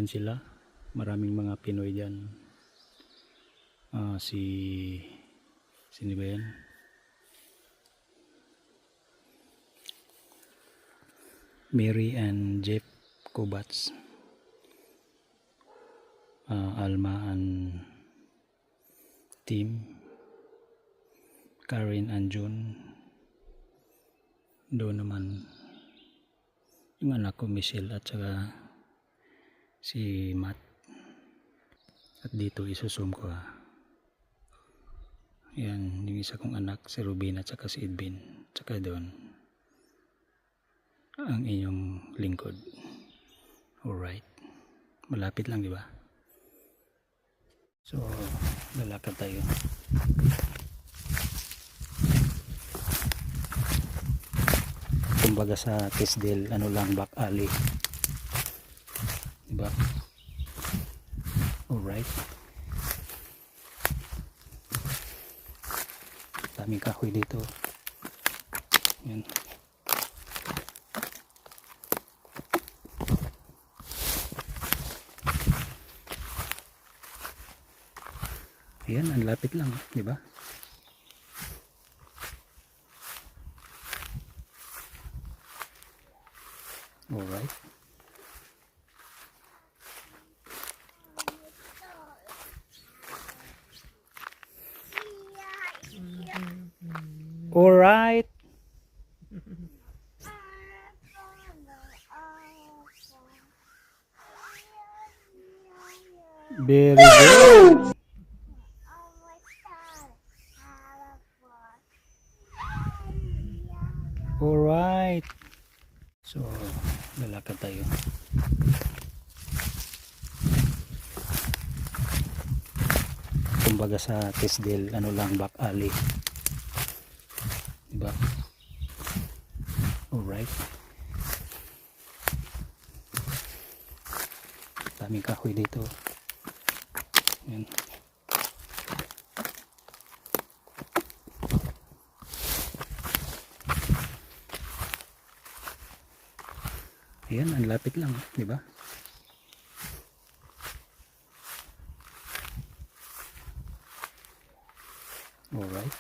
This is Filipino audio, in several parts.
Nandyan sila. Maraming mga Pinoy dyan. Sino ba yan? Mary and Jeff Kubats. Alma and Tim. Karen and June. Doon naman yung anak ko Michelle at saka si Matt. At dito isusum ko yan yung isa kong anak si Rubin at saka si Edwin. Saka doon ang inyong lingkod. Alright, malapit lang, di ba? So lalakad tayo. Kumbaga sa Tisdale, ano lang, back alley, diba? Alright, daming kahoy dito. Yan. Ayan, ang lapit lang, diba? Alright. Alright. Very good. Alright. So, lalakad tayo. Kumbaga sa Tisdale, ano lang, back alley, diba? Alright. Daming kahoy dito. Yan. Ayan, ang lapit lang, di ba? Alright.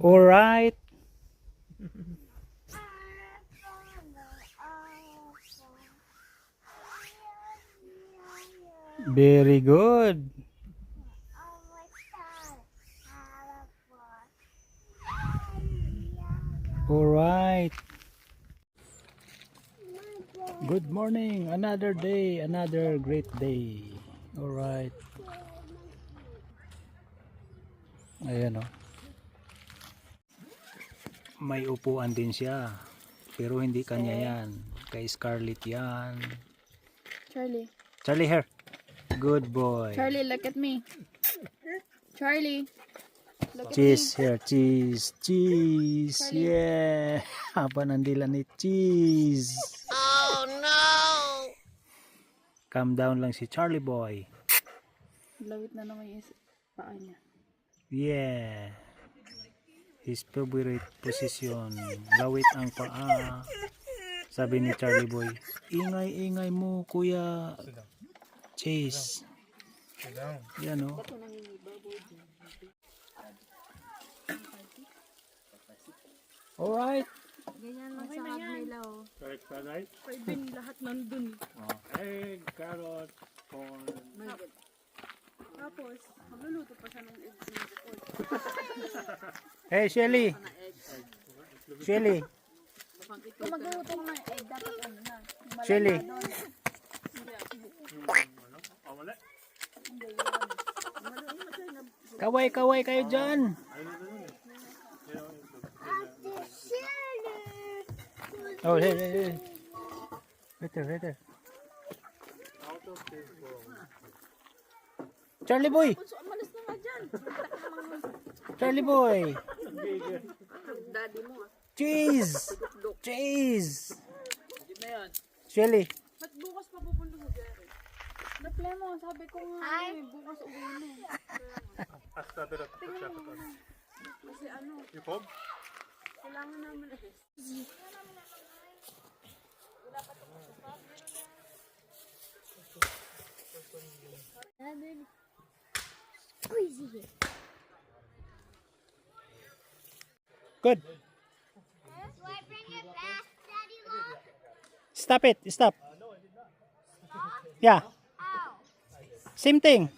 Alright. Very good. Alright. Good morning. Another day. Another great day. Alright. Ayan o. May upuan din siya. Pero hindi kanya yan. Kay Scarlett yan. Charlie. Charlie here. Good boy. Charlie, look at me. Charlie. Look Cheese here, cheese, cheese, Charlie. yeah. Haba ng dila ni cheese. Oh no! Calm down lang si Charlie boy. Lawit na naman yung paa niya. Yeah. His favorite position. Lawit ang paa. Sabi ni Charlie boy, ingay-ingay mo kuya Chase. Yan o. Alright. Ganyan lang sa hag nila oh. Correct pa, right? Pwede lahat nandun. Egg, carrot, corn. Tapos, magluluto pa siya ng eggs na bukod. Hey Shelly. Shelly. Kung magluluto ng egg, dapat ano na. Shelly. Wala. Kaway-kaway kayo dyan. Oh, hey. Better. Charlie boy. Malas na nga dyan. Charlie boy. Daddy mo ah. Cheese. Shelly. Ba't bukas pa pupunta sa Jerry? Naplay mo, sabi ko nga bukas uwi na. Hasta pero Kasi ano, You home? kailangan naman eh. Squeezy. Good. Do I bring it back, Daddy Lock? Stop it. Stop. Yeah. Ow. Same thing.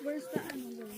Where's the ano doon?